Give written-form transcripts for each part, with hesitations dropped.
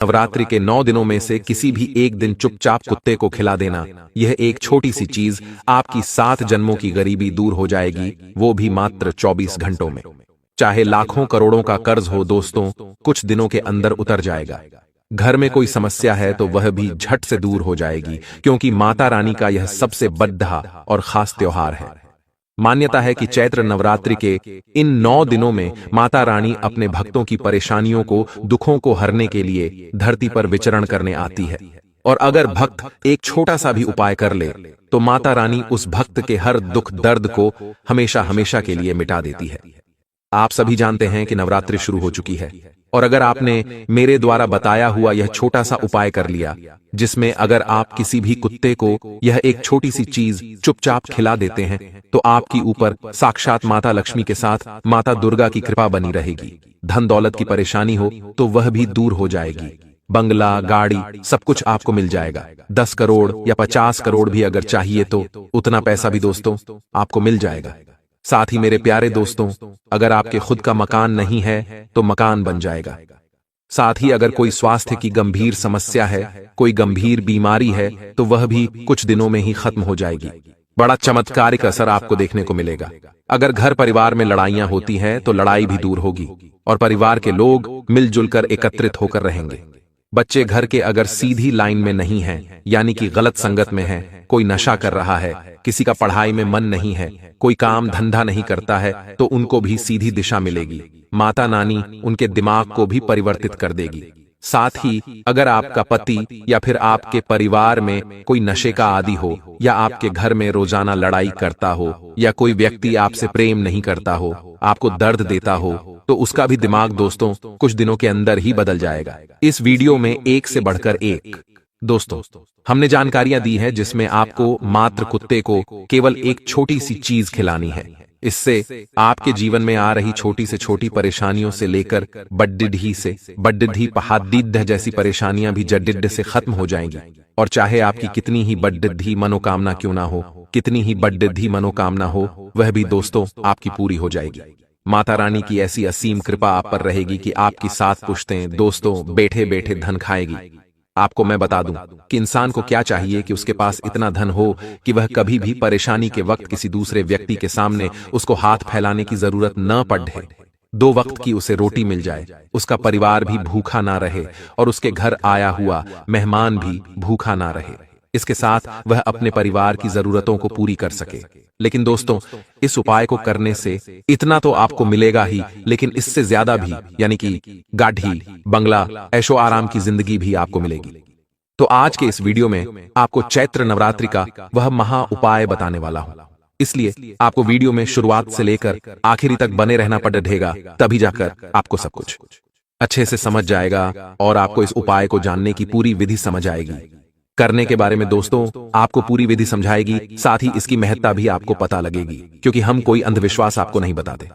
नवरात्रि के 9 दिनों में से किसी भी एक दिन चुपचाप कुत्ते को खिला देना, यह एक छोटी सी चीज आपकी 7 जन्मों की गरीबी दूर हो जाएगी, वो भी मात्र 24 घंटों में। चाहे लाखों करोड़ों का कर्ज हो दोस्तों, कुछ दिनों के अंदर उतर जाएगा। घर में कोई समस्या है तो वह भी झट से दूर हो जाएगी, क्योंकि माता रानी का यह सबसे बड़ा और खास त्योहार है। मान्यता है कि चैत्र नवरात्रि के इन 9 दिनों में माता रानी अपने भक्तों की परेशानियों को, दुखों को हरने के लिए धरती पर विचरण करने आती है। और अगर भक्त एक छोटा सा भी उपाय कर ले तो माता रानी उस भक्त के हर दुख दर्द को हमेशा हमेशा के लिए मिटा देती है। आप सभी जानते हैं कि नवरात्रि शुरू हो चुकी है, और अगर आपने मेरे द्वारा बताया हुआ यह छोटा सा उपाय कर लिया, जिसमें अगर आप किसी भी कुत्ते को यह एक छोटी सी चीज चुपचाप खिला देते हैं, तो आपकी ऊपर साक्षात माता लक्ष्मी के साथ माता दुर्गा की कृपा बनी रहेगी। धन दौलत की परेशानी हो तो वह भी दूर हो जाएगी। बंगला, गाड़ी, सब कुछ आपको मिल जाएगा। 10 करोड़ या 50 करोड़ भी अगर चाहिए तो उतना पैसा भी दोस्तों आपको मिल जाएगा। साथ ही मेरे प्यारे दोस्तों, अगर आपके खुद का मकान नहीं है तो मकान बन जाएगा। साथ ही अगर कोई स्वास्थ्य की गंभीर समस्या है, कोई गंभीर बीमारी है, तो वह भी कुछ दिनों में ही खत्म हो जाएगी। बड़ा चमत्कारिक असर आपको देखने को मिलेगा। अगर घर परिवार में लड़ाइयां होती हैं तो लड़ाई भी दूर होगी और परिवार के लोग मिलजुल कर एकत्रित होकर रहेंगे। बच्चे घर के अगर सीधी लाइन में नहीं हैं, यानी कि गलत संगत में हैं, कोई नशा कर रहा है, किसी का पढ़ाई में मन नहीं है, कोई काम धंधा नहीं करता है, तो उनको भी सीधी दिशा मिलेगी। माता नानी उनके दिमाग को भी परिवर्तित कर देगी। साथ ही अगर आपका पति या फिर आपके परिवार में कोई नशे का आदी हो, या आपके घर में रोजाना लड़ाई करता हो, या कोई व्यक्ति आपसे प्रेम नहीं करता हो, आपको दर्द देता हो, तो उसका भी दिमाग दोस्तों कुछ दिनों के अंदर ही बदल जाएगा। इस वीडियो में एक से बढ़कर एक दोस्तों हमने जानकारियां दी है, जिसमें आपको मात्र कुत्ते को केवल एक छोटी सी चीज खिलानी है। इससे आपके जीवन में आ रही छोटी से छोटी परेशानियों से लेकर बड्डिड्ढी पहाड़िद्ध जैसी परेशानियां भी जड्डिड्ढ से खत्म हो जाएंगी। और चाहे आपकी कितनी ही बड्डिड्ढी मनोकामना क्यों ना हो, कितनी ही बड्डिड्ढी मनोकामना हो, वह भी दोस्तों आपकी पूरी हो जाएगी। माता रानी की ऐसी असीम कृपा आप पर रहेगी कि आपकी 7 पुश्तें दोस्तों बैठे बैठे धन खाएगी। आपको मैं बता दूं कि इंसान को क्या चाहिए कि उसके पास इतना धन हो कि वह कभी भी परेशानी के वक्त किसी दूसरे व्यक्ति के सामने उसको हाथ फैलाने की जरूरत न पड़े। 2 वक्त की उसे रोटी मिल जाए, उसका परिवार भी भूखा ना रहे, और उसके घर आया हुआ मेहमान भी भूखा ना रहे। इसके साथ वह अपने परिवार की जरूरतों को पूरी कर सके। लेकिन दोस्तों, इस उपाय को करने से इतना तो आपको मिलेगा ही, लेकिन इससे ज्यादा भी, यानी कि गाड़ी, बंगला, ऐशो आराम की जिंदगी भी आपको मिलेगी। तो आज के इस वीडियो में आपको चैत्र नवरात्रि का वह महा उपाय बताने वाला हूं। इसलिए आपको वीडियो में शुरुआत से लेकर आखिरी तक बने रहना पड़ेगा, तभी जाकर आपको सब कुछ अच्छे से समझ जाएगा और आपको इस उपाय को जानने की पूरी विधि समझ आएगी। करने के बारे में दोस्तों आपको पूरी विधि समझाएगी, साथ ही इसकी महत्ता भी आपको पता लगेगी, क्योंकि हम कोई अंधविश्वास आपको नहीं बताते।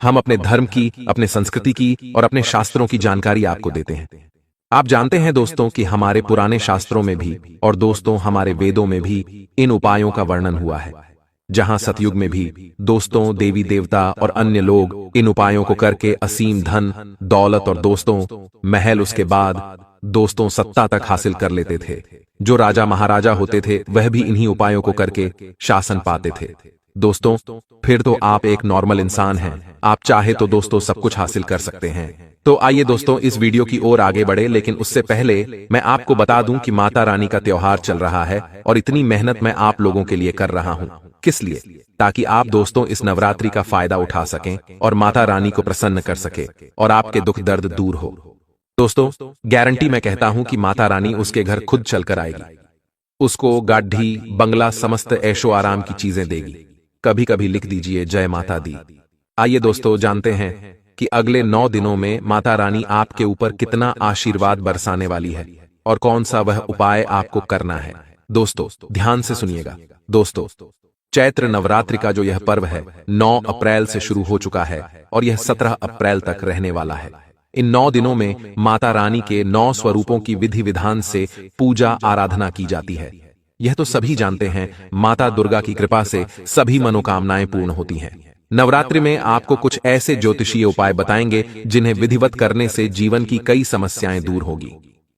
हम अपने धर्म की, अपने संस्कृति की और अपने शास्त्रों की जानकारी आपको देते हैं। आप जानते हैं दोस्तों कि हमारे पुराने शास्त्रों में भी और दोस्तों हमारे वेदों में भी इन उपायों का वर्णन हुआ है। जहां सतयुग में भी दोस्तों देवी देवता और अन्य लोग इन उपायों को करके असीम धन दौलत और दोस्तों महल, उसके बाद दोस्तों सत्ता तक हासिल कर लेते थे। जो राजा महाराजा होते थे वह भी इन्हीं उपायों को करके शासन पाते थे। दोस्तों फिर तो आप एक नॉर्मल इंसान हैं, आप चाहे तो दोस्तों सब कुछ हासिल कर सकते हैं। तो आइए दोस्तों इस वीडियो की ओर आगे बढ़े, लेकिन उससे पहले मैं आपको बता दूं कि माता रानी का त्योहार चल रहा है और इतनी मेहनत मैं आप लोगों के लिए कर रहा हूं। किस लिए? ताकि आप दोस्तों इस नवरात्रि का फायदा उठा सकें और माता रानी को प्रसन्न कर सके और आपके दुख दर्द दूर हो। दोस्तों गारंटी मैं कहता हूं कि माता रानी उसके घर खुद चलकर आएगी, उसको गाड़ी, बंगला, समस्त ऐशो आराम की चीजें देगी। कभी कभी लिख दीजिए जय माता दी। आइए दोस्तों जानते हैं कि अगले 9 दिनों में माता रानी आपके ऊपर कितना आशीर्वाद बरसाने वाली है और कौन सा वह उपाय आपको करना है। दोस्तों ध्यान से सुनिएगा। दोस्तों चैत्र नवरात्रि का जो यह पर्व है 9 अप्रैल से शुरू हो चुका है और यह 17 अप्रैल तक रहने वाला है। इन 9 दिनों में माता रानी के 9 स्वरूपों की विधि विधान से पूजा आराधना की जाती है। यह तो सभी जानते हैं, माता दुर्गा की कृपा से सभी मनोकामनाएं पूर्ण होती हैं। नवरात्रि में आपको कुछ ऐसे ज्योतिषीय उपाय बताएंगे जिन्हें विधिवत करने से जीवन की कई समस्याएं दूर होगी।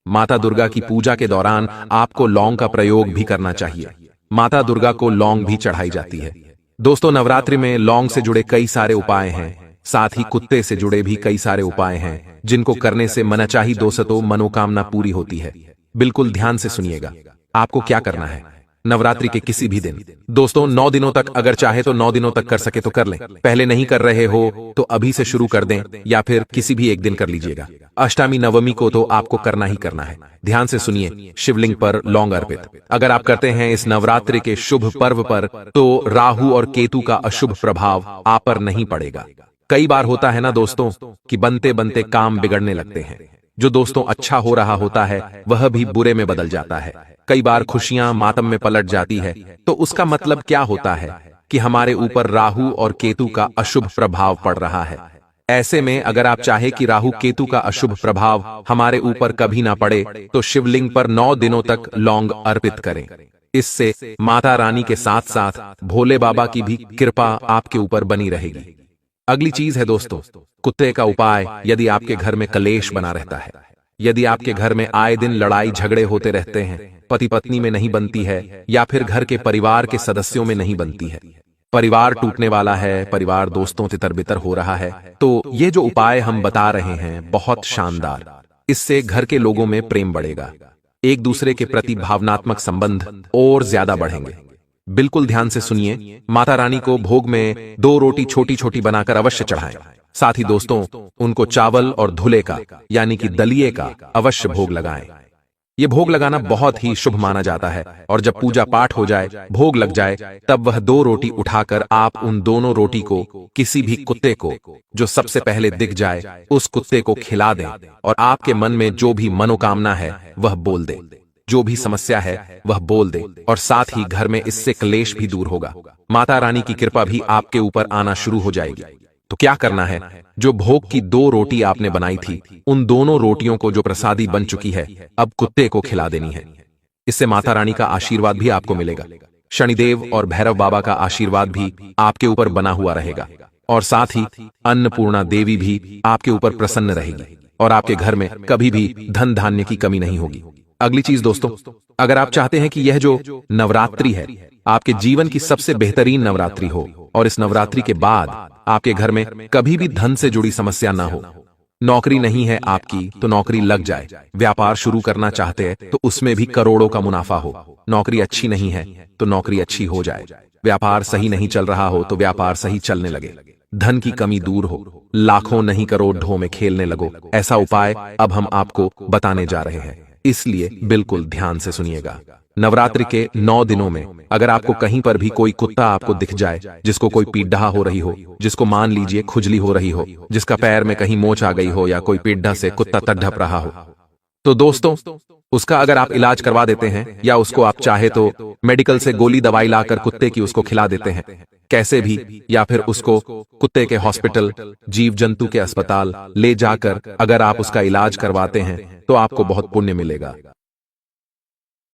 माता दुर्गा की पूजा के दौरान आपको लौंग का प्रयोग भी करना चाहिए। माता दुर्गा को लौंग भी चढ़ाई जाती है। दोस्तों, नवरात्रि में लौंग से जुड़े कई सारे उपाय हैं, साथ ही कुत्ते से जुड़े भी कई सारे उपाय हैं जिनको करने से मनचाही दोस्तों मनोकामना पूरी होती है। बिल्कुल ध्यान से सुनिएगा। आपको क्या करना है नवरात्रि के किसी भी दिन। दोस्तों, 9 दिनों तक अगर चाहे तो 9 दिनों तक कर सके तो कर लें। पहले नहीं कर रहे हो तो अभी से शुरू कर दें या फिर किसी भी एक दिन कर लीजिएगा। अष्टमी नवमी को तो आपको करना ही करना है। ध्यान से सुनिए। शिवलिंग पर लौंग अर्पित अगर आप करते हैं इस नवरात्रि के शुभ पर्व पर तो राहु और केतु का अशुभ प्रभाव आप पर नहीं पड़ेगा। कई बार होता है ना दोस्तों कि बनते बनते काम बिगड़ने लगते हैं। जो दोस्तों अच्छा हो रहा होता है वह भी बुरे में बदल जाता है। कई बार खुशियां मातम में पलट जाती है। तो उसका मतलब क्या होता है कि हमारे ऊपर राहु और केतु का अशुभ प्रभाव पड़ रहा है। ऐसे में अगर आप चाहे कि राहु केतु का अशुभ प्रभाव हमारे ऊपर कभी ना पड़े तो शिवलिंग पर 9 दिनों तक लौंग अर्पित करें। इससे माता रानी के साथ साथ भोले बाबा की भी कृपा आपके ऊपर बनी रहेगी। अगली चीज है दोस्तों, कुत्ते का उपाय। यदि आपके घर में कलेश बना रहता है, यदि आपके घर में आए दिन लड़ाई झगड़े होते रहते हैं, पति पत्नी में नहीं बनती है या फिर घर के परिवार के सदस्यों में नहीं बनती है, परिवार टूटने वाला है, परिवार दोस्तों तितर बितर हो रहा है, तो ये जो उपाय हम बता रहे हैं बहुत शानदार। इससे घर के लोगों में प्रेम बढ़ेगा, एक दूसरे के प्रति भावनात्मक संबंध और ज्यादा बढ़ेंगे। बिल्कुल ध्यान से सुनिए। माता रानी को भोग में 2 रोटी छोटी छोटी बनाकर अवश्य चढ़ाएं। साथ ही दोस्तों, उनको चावल और धुले का यानी कि दलिये का अवश्य भोग लगाएं। ये भोग लगाना बहुत ही शुभ माना जाता है और जब पूजा पाठ हो जाए, भोग लग जाए, तब वह 2 रोटी उठाकर आप उन दोनों रोटी को किसी भी कुत्ते को जो सबसे पहले दिख जाए उस कुत्ते को खिला दें और आपके मन में जो भी मनोकामना है वह बोल दे। जो भी समस्या है वह बोल दे और साथ ही घर में इससे क्लेश भी दूर होगा। माता रानी की कृपा भी आपके ऊपर आना शुरू हो जाएगी। तो क्या करना है, जो भोग की 2 रोटी आपने बनाई थी उन दोनों रोटियों को जो प्रसादी बन चुकी है अब कुत्ते को खिला देनी है। इससे माता रानी का आशीर्वाद भी आपको मिलेगा। शनिदेव और भैरव बाबा का आशीर्वाद भी आपके ऊपर बना हुआ रहेगा और साथ ही अन्नपूर्णा देवी भी आपके ऊपर प्रसन्न रहेगी और आपके घर में कभी भी धन धान्य की कमी नहीं होगी। अगली चीज दोस्तों, अगर आप चाहते हैं कि यह जो नवरात्रि है आपके जीवन की सबसे बेहतरीन नवरात्रि हो और इस नवरात्रि के बाद आपके घर में कभी भी धन से जुड़ी समस्या ना हो, नौकरी नहीं है आपकी तो नौकरी लग जाए, व्यापार शुरू करना चाहते हैं तो उसमें भी करोड़ों का मुनाफा हो, नौकरी अच्छी नहीं है तो नौकरी अच्छी हो जाए, व्यापार सही नहीं चल रहा हो तो व्यापार सही चलने लगे, धन की कमी दूर हो, लाखों नहीं करोड़ों में खेलने लगो, ऐसा उपाय अब हम आपको बताने जा रहे हैं। इसलिए बिल्कुल ध्यान से सुनिएगा। नवरात्रि के 9 दिनों में अगर आपको कहीं पर भी कोई कुत्ता आपको दिख जाए जिसको कोई पीड़ा हो रही हो, जिसको मान लीजिए खुजली हो रही हो, जिसका पैर में कहीं मोच आ गई हो या कोई पीड़ा से कुत्ता तड़प रहा हो, तो दोस्तों उसका अगर आप इलाज करवा देते हैं या उसको आप चाहे तो मेडिकल से गोली दवाई लाकर कुत्ते की उसको खिला देते हैं कैसे भी, या फिर उसको कुत्ते के हॉस्पिटल, जीव जंतु के अस्पताल ले जाकर अगर आप उसका इलाज करवाते हैं तो आपको बहुत पुण्य मिलेगा।